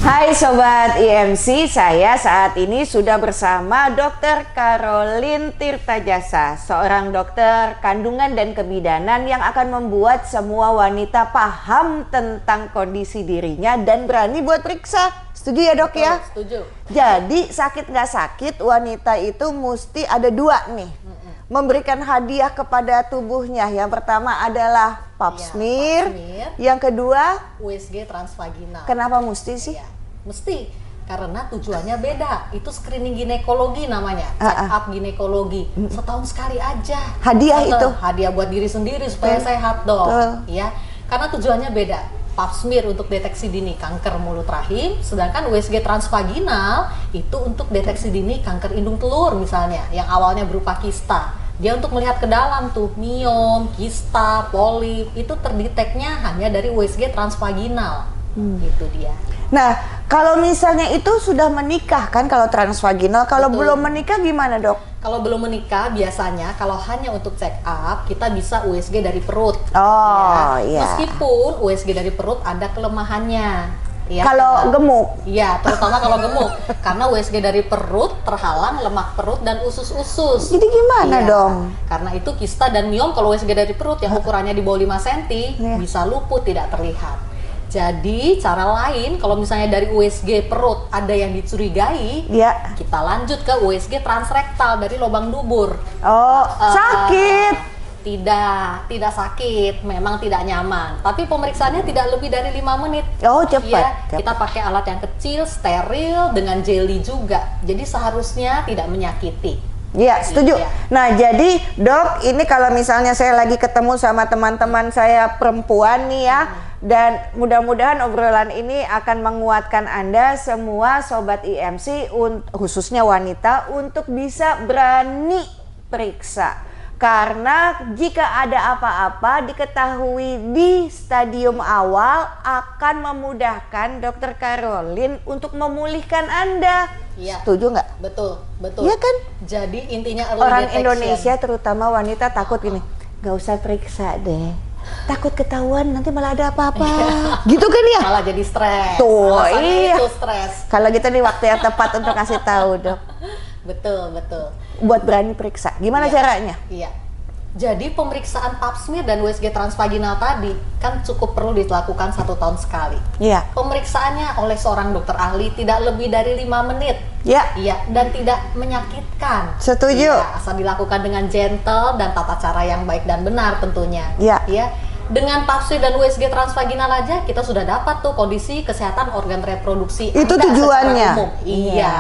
Hai Sobat IMC, saya saat ini sudah bersama Dr. Caroline Tirtajasa, seorang dokter kandungan dan kebidanan yang akan membuat semua wanita paham tentang kondisi dirinya dan berani buat periksa. Setuju ya dok ya? Setuju. Jadi sakit nggak sakit, wanita itu mesti ada dua nih. Memberikan hadiah kepada tubuhnya. Yang pertama adalah pap smear, yang kedua USG transvaginal. Kenapa mesti sih? Ya, mesti karena tujuannya beda. Itu screening ginekologi namanya, check up ginekologi. Setahun sekali aja. Hadiah itu. Hadiah buat diri sendiri supaya sehat dong. Ya, karena tujuannya beda. Pap smear untuk deteksi dini kanker mulut rahim, sedangkan USG transvaginal itu untuk deteksi dini kanker indung telur misalnya, yang awalnya berupa kista. Dia untuk melihat ke dalam tuh, miom, kista, polip, itu terdeteknya hanya dari USG transvaginal. Itu dia. Nah, kalau misalnya itu sudah menikah kan kalau transvaginal, kalau belum menikah gimana dok? Kalau belum menikah biasanya kalau hanya untuk check up kita bisa USG dari perut. Oh iya. Meskipun USG dari perut ada kelemahannya. Ya, kalau gemuk? Iya, terutama kalau gemuk. Karena USG dari perut terhalang lemak perut dan usus-usus. Jadi gimana dong? Karena itu kista dan miom kalau USG dari perut yang ukurannya di bawah 5 cm bisa luput, tidak terlihat. Jadi cara lain kalau misalnya dari USG perut ada yang dicurigai, kita lanjut ke USG transrektal dari lubang dubur. Oh, sakit? Tidak sakit, memang tidak nyaman. Tapi pemeriksaannya tidak lebih dari 5 menit. Oh, cepat. Kita pakai alat yang kecil, steril, dengan jelly juga. Jadi seharusnya tidak menyakiti. Iya, setuju. Nah, jadi dok, ini kalau misalnya saya lagi ketemu sama teman-teman saya perempuan nih ya, dan mudah-mudahan obrolan ini akan menguatkan Anda semua Sobat IMC, khususnya wanita, untuk bisa berani periksa. Karena jika ada apa-apa diketahui di stadium awal akan memudahkan Dokter Caroline untuk memulihkan Anda. Iya. Setuju nggak? Betul, betul. Iya kan? Jadi intinya early orang detection. Indonesia terutama wanita takut gini, nggak usah periksa deh, takut ketahuan nanti malah ada apa-apa. Gitu kan ya? Malah jadi stres. Tuh, iya. Itu stres. Kalau gitu nih waktu yang tepat untuk kasih tahu dok. Betul, betul. Buat berani periksa, gimana caranya? Iya. Jadi pemeriksaan pap smear dan USG transvaginal tadi kan cukup perlu dilakukan 1 tahun sekali. Iya. Pemeriksanya oleh seorang dokter ahli tidak lebih dari 5 menit. Iya, dan tidak menyakitkan. Setuju. Ya, asal dilakukan dengan gentle dan tata cara yang baik dan benar tentunya. Iya. Ya. Dengan pap smear dan USG transvaginal aja kita sudah dapat tuh kondisi kesehatan organ reproduksi. Itu Anda tujuannya. secara umum. Iya.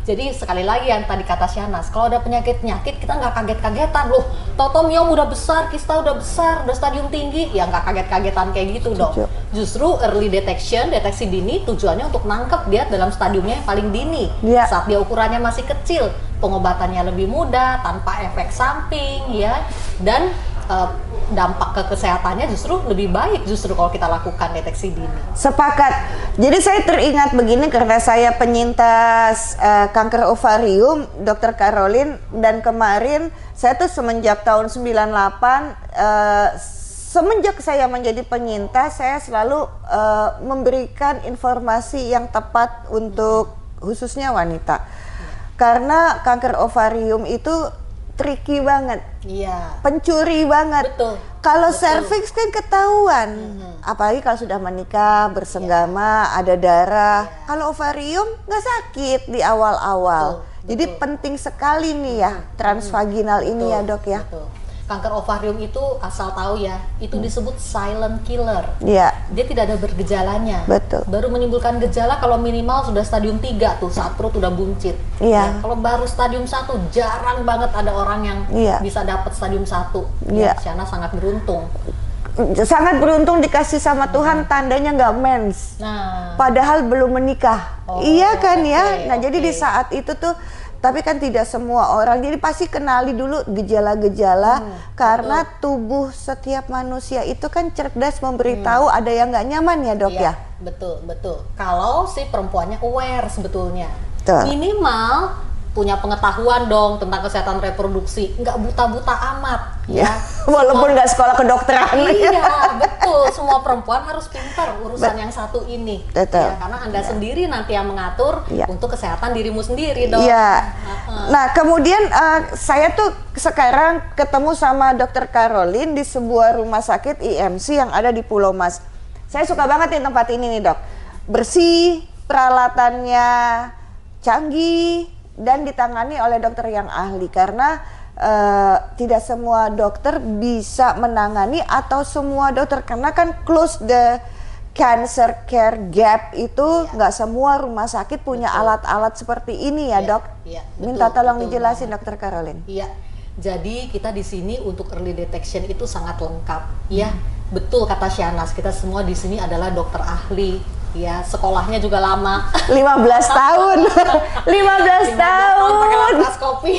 Jadi sekali lagi yang tadi kata Syahnaz, kalau ada penyakit-penyakit kita nggak kaget-kagetan loh. Toto miom udah besar, kista udah besar, udah stadium tinggi, ya nggak kaget-kagetan kayak gitu dong. Justru early detection, deteksi dini tujuannya untuk nangkep dia dalam stadiumnya yang paling dini. Saat dia ukurannya masih kecil, pengobatannya lebih mudah, tanpa efek samping ya, dan dampak ke kesehatannya justru lebih baik justru kalau kita lakukan deteksi dini. Sepakat. Jadi saya teringat begini karena saya penyintas kanker ovarium, Dokter Caroline, dan kemarin saya tuh semenjak tahun 98 semenjak saya menjadi penyintas saya selalu memberikan informasi yang tepat untuk khususnya wanita. Karena kanker ovarium itu tricky banget, pencuri banget. Betul. Kalau serviks kan ketahuan, apalagi kalau sudah menikah, bersenggama, ada darah. Kalau ovarium nggak sakit di awal-awal. Jadi penting sekali nih ya transvaginal ini ya dok ya. Betul. Kanker ovarium itu asal tahu ya, itu disebut silent killer. Iya. Dia tidak ada bergejalanya. Betul. Baru menimbulkan gejala kalau minimal sudah stadium 3 tuh, saat perut udah buncit. Iya. Kalau baru stadium 1 jarang banget ada orang yang bisa dapat stadium 1. Iya. Syahna sangat beruntung. Sangat beruntung dikasih sama Tuhan, tandanya nggak mens. Padahal belum menikah. Iya kan ya. Nah jadi di saat itu tuh, tapi kan tidak semua orang, jadi pasti kenali dulu gejala-gejala karena tubuh setiap manusia itu kan cerdas memberitahu ada yang nggak nyaman ya dok ya. Betul, betul. Kalau si perempuannya aware sebetulnya, minimal punya pengetahuan dong tentang kesehatan reproduksi, nggak buta-buta amat. ya. Walaupun nggak sekolah kedokteran. Iya, betul. Semua perempuan harus pintar urusan yang satu ini. Betul. Ya, karena Anda sendiri nanti yang mengatur untuk kesehatan dirimu sendiri, dong. Iya. Nah, kemudian saya tuh sekarang ketemu sama Dokter Caroline di sebuah rumah sakit IMC yang ada di Pulau Mas. Saya suka banget nih tempat ini nih, Dok. Bersih, peralatannya canggih, dan ditangani oleh dokter yang ahli, karena tidak semua dokter bisa menangani, atau semua dokter, karena kan close the cancer care gap itu nggak semua rumah sakit punya alat-alat seperti ini ya, Dok. Minta tolong dijelasin, Dokter Caroline. Iya. Jadi kita di sini untuk early detection itu sangat lengkap, ya. Betul kata Syahnaz, kita semua di sini adalah dokter ahli, ya. Sekolahnya juga lama. 15 tahun. 15 tahun pakai laparoskopi.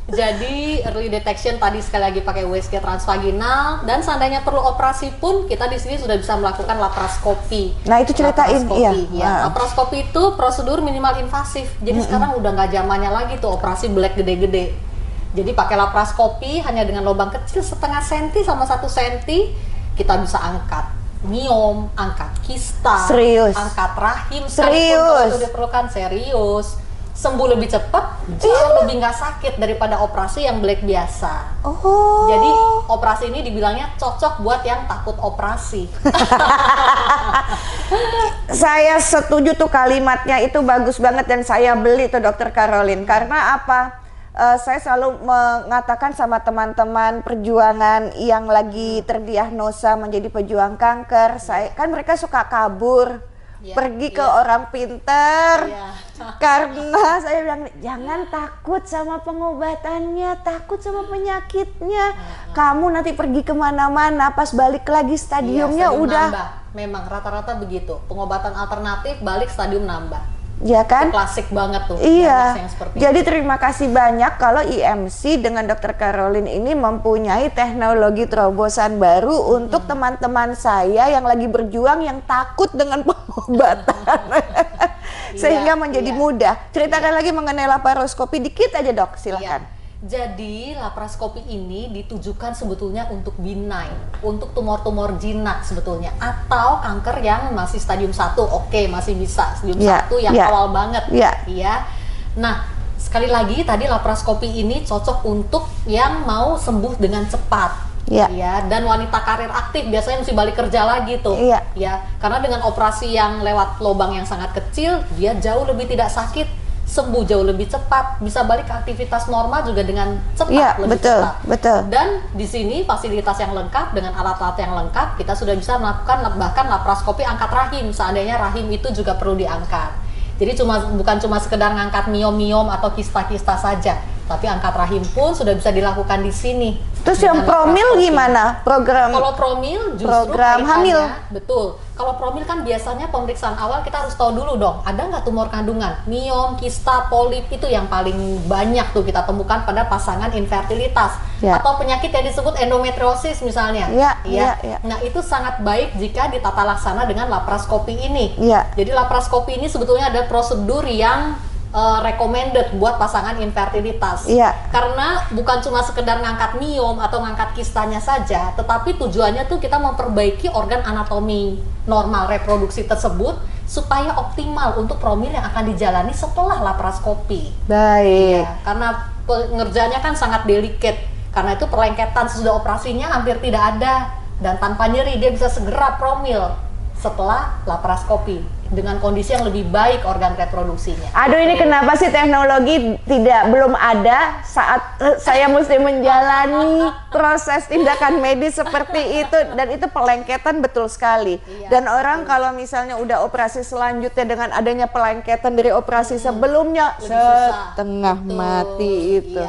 Jadi early detection tadi sekali lagi pakai USG transvaginal, dan seandainya perlu operasi pun kita di sini sudah bisa melakukan laparoskopi. Nah, itu ceritain, iya. Laparoskopi itu prosedur minimal invasif. Jadi sekarang udah nggak zamannya lagi tuh operasi black gede-gede. Jadi pakai laparoskopi hanya dengan lubang kecil setengah senti sama 1 senti kita bisa angkat miom, angkat kista, serius, angkat rahim, serius, itu diperlukan, serius. Sembuh lebih cepat, jauh lebih nggak sakit daripada operasi yang black biasa. Jadi operasi ini dibilangnya cocok buat yang takut operasi. Saya setuju tuh kalimatnya, itu bagus banget, dan saya beli tuh Dokter Caroline. Karena apa? Saya selalu mengatakan sama teman-teman perjuangan yang lagi terdiagnosa menjadi pejuang kanker, kan mereka suka kabur, pergi ke orang pinter. Karena saya bilang, jangan takut sama pengobatannya, takut sama penyakitnya. Kamu nanti pergi kemana-mana, pas balik lagi stadiumnya stadium udah nambah. Memang rata-rata begitu, pengobatan alternatif balik stadium nambah. Ya kan? Itu klasik banget tuh. Iya. Yang seperti Jadi itu. terima kasih banyak kalau IMC dengan Dokter Caroline ini mempunyai teknologi terobosan baru untuk teman-teman saya yang lagi berjuang, yang takut dengan pengobatan. Sehingga menjadi mudah. Ceritakan lagi mengenai laparoskopi dikit aja, Dok, silakan. Jadi laparoskopi ini ditujukan sebetulnya untuk benign, untuk tumor-tumor jinak sebetulnya, atau kanker yang masih stadium 1, masih bisa stadium 1 yang awal banget. Nah, sekali lagi tadi laparoskopi ini cocok untuk yang mau sembuh dengan cepat. Dan wanita karir aktif biasanya mesti balik kerja lagi tuh. Karena dengan operasi yang lewat lubang yang sangat kecil, dia jauh lebih tidak sakit, sembuh jauh lebih cepat, bisa balik ke aktivitas normal juga dengan cepat, lebih cepat. Betul. Dan di sini fasilitas yang lengkap dengan alat-alat yang lengkap, kita sudah bisa melakukan bahkan laparoskopi angkat rahim, seandainya rahim itu juga perlu diangkat. Jadi bukan cuma sekedar ngangkat miom-miom atau kista-kista saja, tapi angkat rahim pun sudah bisa dilakukan di sini. Terus yang promil gimana? Kalau promil justru program hamil. Betul. Kalau promil kan biasanya pemeriksaan awal kita harus tahu dulu dong, ada nggak tumor kandungan, miom, kista, polip, itu yang paling banyak tuh kita temukan pada pasangan infertilitas atau penyakit yang disebut endometriosis misalnya. Nah, itu sangat baik jika ditata laksana dengan laparoskopi ini. Jadi laparoskopi ini sebetulnya ada prosedur yang recommended buat pasangan infertilitas. Karena bukan cuma sekedar ngangkat miom atau ngangkat kistanya saja, tetapi tujuannya tuh kita memperbaiki organ anatomi normal reproduksi tersebut supaya optimal untuk promil yang akan dijalani setelah laparoskopi. Baik. Karena pengerjaannya kan sangat delicate. Karena itu perlengketan sesudah operasinya hampir tidak ada, dan tanpa nyeri dia bisa segera promil setelah laparoskopi dengan kondisi yang lebih baik organ reproduksinya. Aduh, ini kenapa sih teknologi belum ada saat saya mesti menjalani proses tindakan medis seperti itu, dan itu pelengketan betul sekali. Dan orang kalau misalnya udah operasi selanjutnya dengan adanya pelengketan dari operasi sebelumnya setengah mati itu.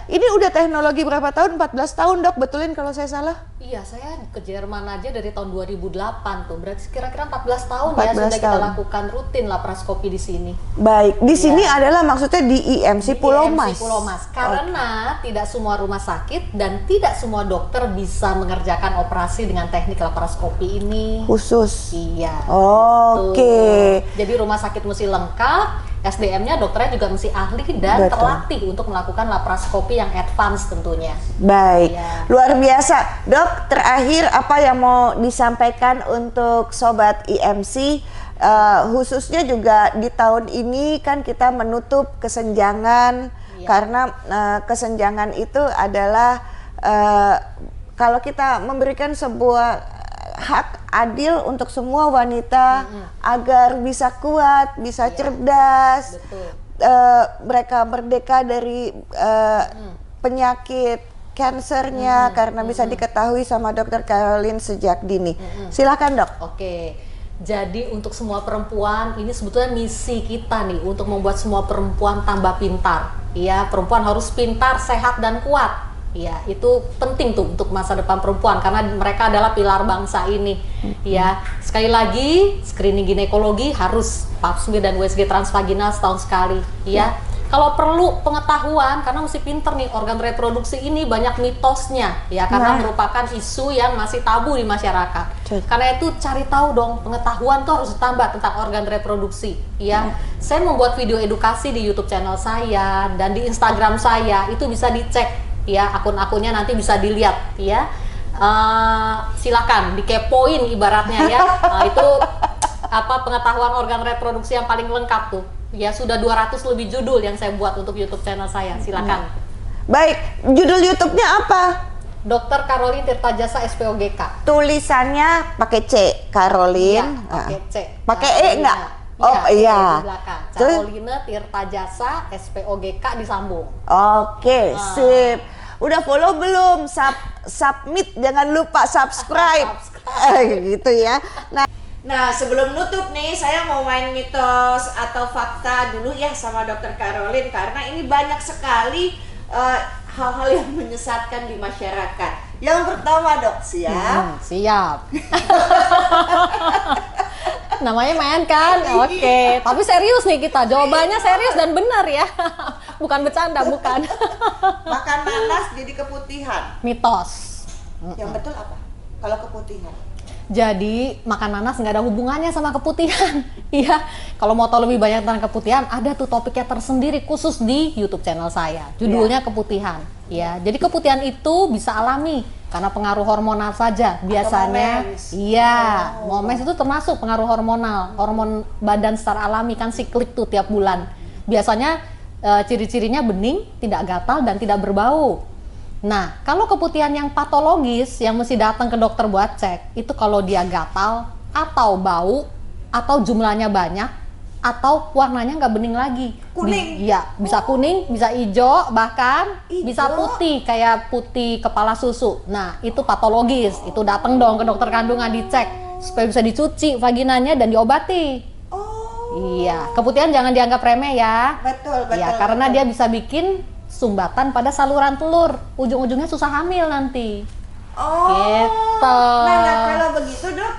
Ini udah teknologi berapa tahun? 14 tahun, Dok, betulin kalau saya salah. Iya, saya ke Jerman aja dari tahun 2008 tuh. Berarti kira-kira 14 tahun ya sudah kita lakukan rutin laparoskopi di sini. Baik, di sini adalah maksudnya di IMC Pulau Mas. Pulau Mas. Karena tidak semua rumah sakit dan tidak semua dokter bisa mengerjakan operasi dengan teknik laparoskopi ini. Khusus. Iya. Oke. Jadi rumah sakit mesti lengkap. SDM-nya dokternya juga mesti ahli dan Betul. terlatih untuk melakukan laparoskopi yang advance tentunya. Baik, Ya. luar biasa. Dok, terakhir apa yang mau disampaikan untuk Sobat IMC? Khususnya juga di tahun ini kan kita menutup kesenjangan, karena kesenjangan itu adalah kalau kita memberikan sebuah hak adil untuk semua wanita agar bisa kuat, bisa cerdas, Betul. mereka merdeka dari penyakit kansernya karena bisa diketahui sama Dokter Caroline sejak dini. Silakan dok. Oke, jadi untuk semua perempuan ini sebetulnya misi kita nih untuk membuat semua perempuan tambah pintar. Ya, perempuan harus pintar, sehat dan kuat. Ya, itu penting tuh untuk masa depan perempuan karena mereka adalah pilar bangsa ini. Ya, sekali lagi screening ginekologi harus pap smear dan USG transvaginal setahun sekali. Ya. Kalau perlu pengetahuan, karena mesti pinter nih, organ reproduksi ini banyak mitosnya, ya, karena merupakan isu yang masih tabu di masyarakat. Karena itu cari tahu dong, pengetahuan tuh harus ditambah tentang organ reproduksi, ya. Saya membuat video edukasi di YouTube channel saya dan di Instagram saya, itu bisa dicek, ya, akun-akunnya nanti bisa dilihat, ya. Silakan dikepoin ibaratnya ya. Itu apa pengetahuan organ reproduksi yang paling lengkap tuh. Ya, sudah 200 lebih judul yang saya buat untuk YouTube channel saya. Silakan. Baik, judul YouTube-nya apa? Dr. Caroline Tirtajasa SPOGK. Tulisannya pakai C, Caroline. Iya, pakai C. Pakai E enggak? Iya, Oh iya. di belakang. Terus? Caroline Tirtajasa SPOGK disambung. Oke, sip. Udah follow belum? Submit, jangan lupa subscribe. Gitu ya. Nah, sebelum nutup nih, saya mau main mitos atau fakta dulu ya sama Dokter Caroline karena ini banyak sekali hal-hal yang menyesatkan di masyarakat. Yang pertama, Dok, siap? Siap. Namanya main kan? Oke. Tapi serius nih kita. Jawabannya serius dan benar ya. Bukan bercanda, bukan. Makan nanas jadi keputihan. Mitos. Yang betul apa? Kalau keputihan? Jadi makan nanas nggak ada hubungannya sama keputihan. Iya, kalau mau tahu lebih banyak tentang keputihan, ada tuh topiknya tersendiri khusus di YouTube channel saya. Judulnya keputihan. Ya, jadi keputihan itu bisa alami karena pengaruh hormonal saja. Biasanya, iya, moments itu termasuk pengaruh hormonal, hormon badan secara alami kan siklik tuh tiap bulan. Biasanya ciri-cirinya bening, tidak gatal dan tidak berbau. Nah, kalau keputihan yang patologis yang mesti datang ke dokter buat cek, itu kalau dia gatal atau bau atau jumlahnya banyak atau warnanya nggak bening lagi. Kuning? Iya, bisa kuning, bisa hijau, bahkan bisa putih kayak putih kepala susu. Nah, itu patologis. Itu datang dong ke dokter kandungan dicek supaya bisa dicuci vaginanya dan diobati. Iya, keputihan jangan dianggap remeh ya. Betul, betul. Ya, karena dia bisa bikin sumbatan pada saluran telur, ujung-ujungnya susah hamil nanti. Gitu. Nah, kalau begitu dok,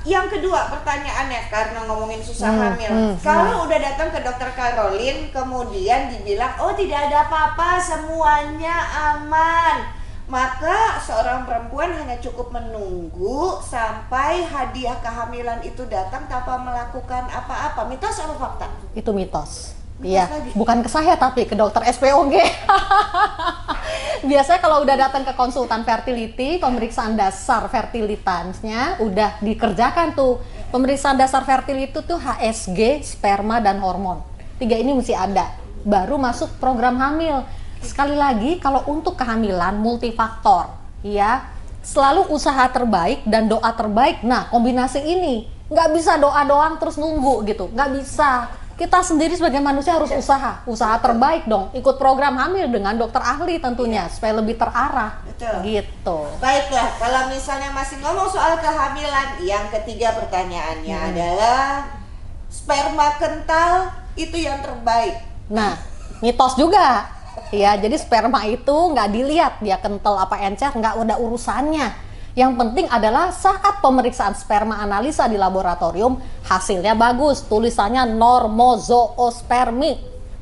yang kedua pertanyaannya karena ngomongin susah hamil, kalau udah datang ke dokter Caroline kemudian dibilang oh tidak ada apa-apa, semuanya aman, maka seorang perempuan hanya cukup menunggu sampai hadiah kehamilan itu datang tanpa melakukan apa-apa. Mitos atau fakta? Itu mitos. Mitos Iya, lagi? bukan ke saya tapi ke dokter SPOG. Biasanya kalau udah datang ke konsultan fertility, pemeriksaan dasar fertilitasnya udah dikerjakan tuh. Pemeriksaan dasar fertility itu HSG, sperma dan hormon. 3 ini mesti ada. Baru masuk program hamil. Sekali lagi, kalau untuk kehamilan multifaktor, ya selalu usaha terbaik dan doa terbaik. Nah, kombinasi ini nggak bisa doa doang terus nunggu gitu, nggak bisa. Kita sendiri sebagai manusia harus usaha terbaik dong. Ikut program hamil dengan dokter ahli tentunya supaya lebih terarah. Betul. Gitu. Baiklah, kalau misalnya masih ngomong soal kehamilan, yang ketiga pertanyaannya adalah sperma kental itu yang terbaik. Nah, mitos juga. Ya, jadi sperma itu nggak dilihat dia kental apa encer, nggak ada urusannya. Yang penting adalah saat pemeriksaan sperma analisa di laboratorium, hasilnya bagus, tulisannya normozoospermi,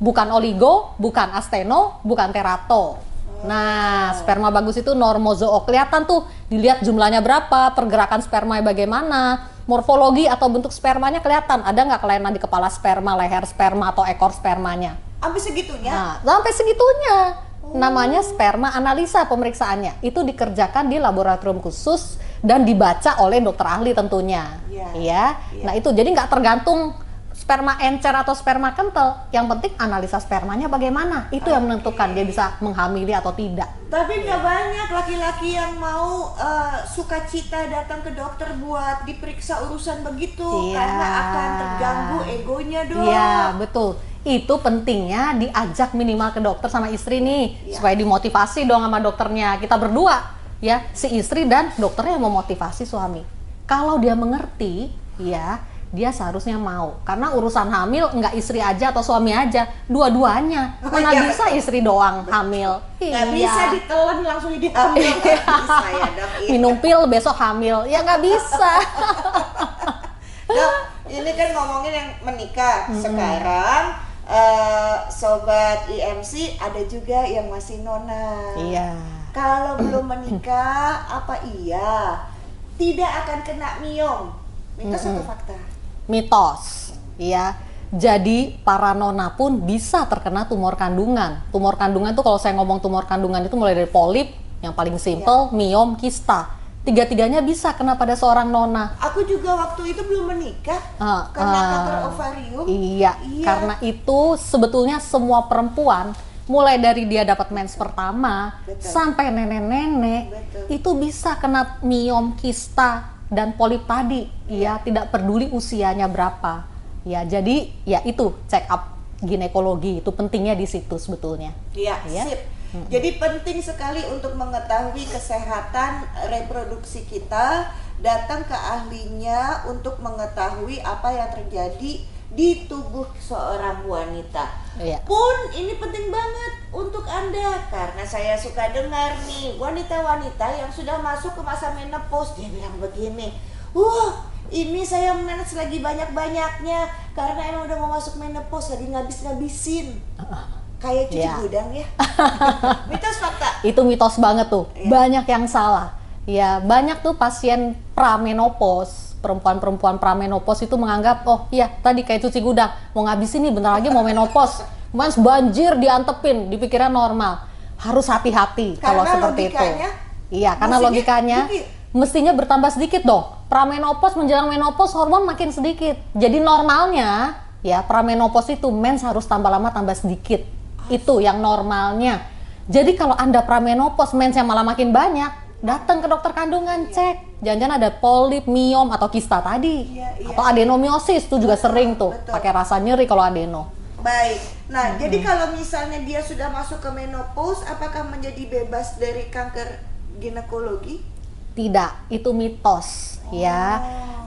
bukan oligo, bukan asteno, bukan terato. Nah, sperma bagus itu normozoo, kelihatan tuh, dilihat jumlahnya berapa, pergerakan sperma bagaimana, morfologi atau bentuk spermanya kelihatan. Ada nggak kelainan di kepala sperma, leher sperma, atau ekor spermanya? Sampai segitunya? Nah, sampai segitunya. Namanya sperma analisa pemeriksaannya. Itu dikerjakan di laboratorium khusus dan dibaca oleh dokter ahli tentunya. Ya. Nah itu jadi nggak tergantung sperma encer atau sperma kental. Yang penting analisa spermanya bagaimana. Itu yang menentukan dia bisa menghamili atau tidak. Tapi nggak banyak laki-laki yang mau sukacita datang ke dokter buat diperiksa urusan begitu. Karena akan terganggu egonya dong. Iya, betul. Itu pentingnya diajak minimal ke dokter sama istri nih, supaya dimotivasi dong sama dokternya. Kita berdua ya, si istri dan dokternya yang memotivasi suami. Kalau dia mengerti, ya dia seharusnya mau. Karena urusan hamil nggak istri aja atau suami aja, dua-duanya. Mana bisa istri doang hamil? Nggak bisa ditelan langsung dihamil. Bisa ya dok. Minum pil besok hamil, ya nggak bisa. Dok, ini kan ngomongin yang menikah. Sekarang sobat IMC ada juga yang masih nona. Iya. Kalau belum menikah, apa iya tidak akan kena miom? Mitos atau fakta? Mitos, ya. Jadi para nona pun bisa terkena tumor kandungan. Tumor kandungan itu kalau saya ngomong tumor kandungan itu mulai dari polip, yang paling simple, miom, kista. Tiga-tiganya bisa kena pada seorang nona. Aku juga waktu itu belum menikah, kena kanker ovarium. Iya, karena itu sebetulnya semua perempuan, mulai dari dia dapat mens pertama, sampai nenek-nenek, itu bisa kena miom, kista, dan polip tadi. Ya, tidak peduli usianya berapa. Ya, jadi ya itu check up ginekologi itu pentingnya di situ sebetulnya. Iya, sip. Jadi penting sekali untuk mengetahui kesehatan reproduksi kita, datang ke ahlinya untuk mengetahui apa yang terjadi di tubuh seorang wanita. Pun ini penting banget untuk Anda, karena saya suka dengar nih wanita-wanita yang sudah masuk ke masa menopause, dia bilang begini, ini saya mens lagi banyak-banyaknya karena emang udah mau masuk menopause, lagi ngabis-ngabisin. Kayak cuci gudang ya. Mitos fakta? Itu mitos banget tuh. Banyak yang salah. Ya, banyak tuh pasien pramenopause, perempuan-perempuan pramenopause itu menganggap, oh iya tadi kayak cuci gudang, mau ngabisin nih bentar lagi mau menopause. Mas banjir diantepin, dipikirnya normal. Harus hati-hati kalau seperti itu. Iya, karena logikanya mestinya bertambah sedikit dong. Pramenopause menjelang menopause hormon makin sedikit. Jadi normalnya ya pramenopause itu mens harus tambah lama tambah sedikit. Itu yang normalnya. Jadi kalau Anda pramenopause mensnya malah makin banyak, datang ke dokter kandungan, cek. Jangan-jangan ada polip, miom atau kista tadi. Atau adenomiosis itu juga sering tuh, pakai rasa nyeri kalau adeno. Baik. Nah, jadi kalau misalnya dia sudah masuk ke menopause, apakah menjadi bebas dari kanker ginekologi? Tidak, itu mitos ya.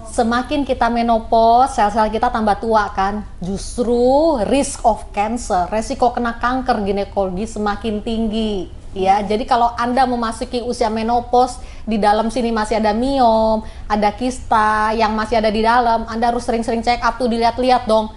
Semakin kita menopause, sel-sel kita tambah tua kan, justru risk of cancer, resiko kena kanker ginekologi semakin tinggi. Ya, jadi kalau Anda memasuki usia menopause, di dalam sini masih ada miom, ada kista yang masih ada di dalam, Anda harus sering-sering check up tuh, dilihat-lihat dong.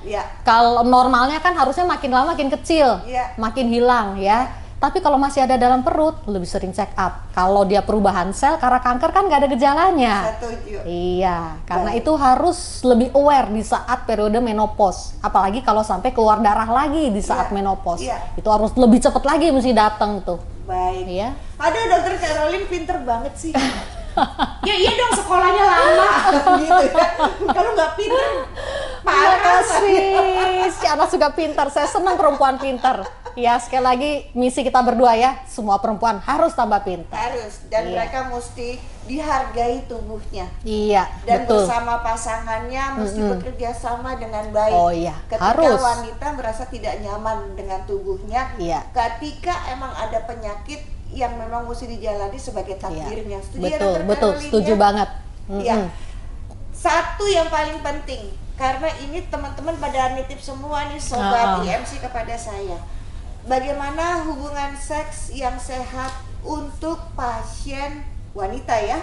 Kalau normalnya kan harusnya makin lama makin kecil, makin hilang ya. Tapi kalau masih ada dalam perut, lebih sering check up. Kalau dia perubahan sel, karena kanker kan nggak ada gejalanya. Setuju. Iya, karena itu harus lebih aware di saat periode menopause. Apalagi kalau sampai keluar darah lagi di saat menopause. Itu harus lebih cepat lagi mesti datang tuh. Baik. Iya. Aduh, dokter Caroline pinter banget sih. Ya iya dong, sekolahnya lama gitu ya. Kalau nggak pinter, terima kasih. Si anak juga pintar. Saya senang perempuan pintar. Ya, sekali lagi misi kita berdua ya, semua perempuan harus tambah pintar. Harus, dan mereka mesti dihargai tubuhnya. Iya, dan betul. Bersama pasangannya mesti bekerja sama dengan baik. Oh iya, ketika harus. wanita merasa tidak nyaman dengan tubuhnya, ketika emang ada penyakit yang memang mesti dijalani sebagai takdirnya. Setuju ya, betul, betul, setuju banget. Ya. Satu yang paling penting, karena ini teman-teman pada nitip semua nih sobat IMC kepada saya. Bagaimana hubungan seks yang sehat untuk pasien wanita ya?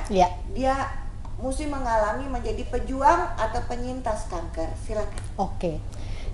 Dia mesti mengalami menjadi pejuang atau penyintas kanker. Silakan. Oke.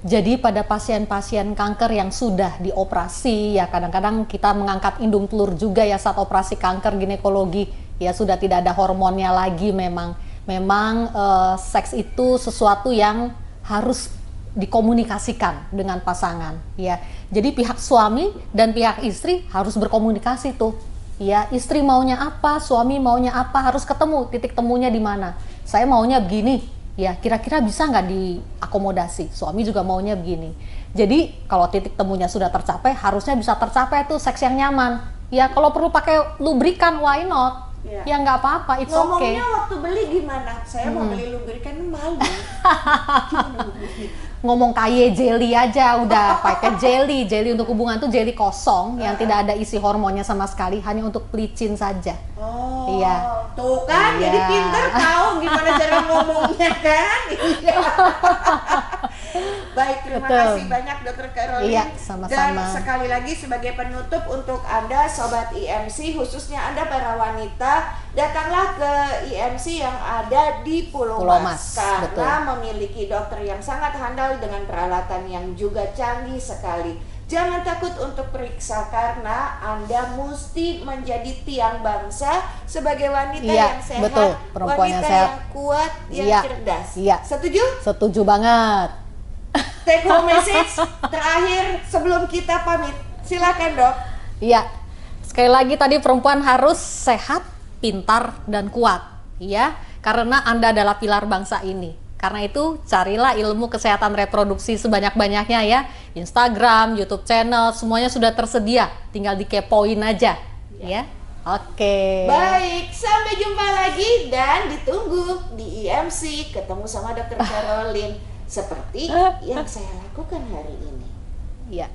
Jadi pada pasien-pasien kanker yang sudah dioperasi, ya kadang-kadang kita mengangkat indung telur juga ya saat operasi kanker ginekologi, ya sudah tidak ada hormonnya lagi memang. Memang seks itu sesuatu yang harus dikomunikasikan dengan pasangan, ya. Jadi pihak suami dan pihak istri harus berkomunikasi tuh. Ya, istri maunya apa, suami maunya apa, harus ketemu titik temunya di mana. Saya maunya begini, ya kira-kira bisa nggak diakomodasi. Suami juga maunya begini. Jadi kalau titik temunya sudah tercapai, harusnya bisa tercapai tuh seks yang nyaman. Ya kalau perlu pakai lubrikan, why not? Ya nggak apa-apa, it's okay. Ngomongnya waktu beli gimana? Saya mau beli lubrikan malu. Ngomong kayak jelly aja udah, pakai jelly untuk hubungan tuh jelly kosong yang tidak ada isi hormonnya sama sekali, hanya untuk pelicin saja. Oh, iya. Tuh kan, Iya. jadi pinter tahu gimana cara ngomongnya kan? Iya. Baik, terima Betul. kasih banyak Dokter Caroline. Iya, sama-sama. Dan sekali lagi sebagai penutup untuk Anda Sobat IMC, khususnya Anda para wanita, datanglah ke IMC yang ada di Pulau Pulau Mas. Mas, Karena betul. memiliki dokter yang sangat handal dengan peralatan yang juga canggih sekali. Jangan takut untuk periksa karena Anda mesti menjadi tiang bangsa sebagai wanita Iya, yang sehat, betul. Perempuan yang wanita sehat. yang kuat, yang Iya, cerdas. iya. Setuju? Setuju banget. Take home message terakhir sebelum kita pamit. Silakan, Dok. Iya, sekali lagi tadi perempuan harus sehat, pintar, dan kuat, ya, karena Anda adalah pilar bangsa ini. Karena itu carilah ilmu kesehatan reproduksi sebanyak-banyaknya ya. Instagram, YouTube channel, semuanya sudah tersedia. Tinggal dikepoin aja, ya. Oke. Baik, sampai jumpa lagi dan ditunggu di IMC ketemu sama Dokter Caroline seperti yang saya lakukan hari ini. Iya.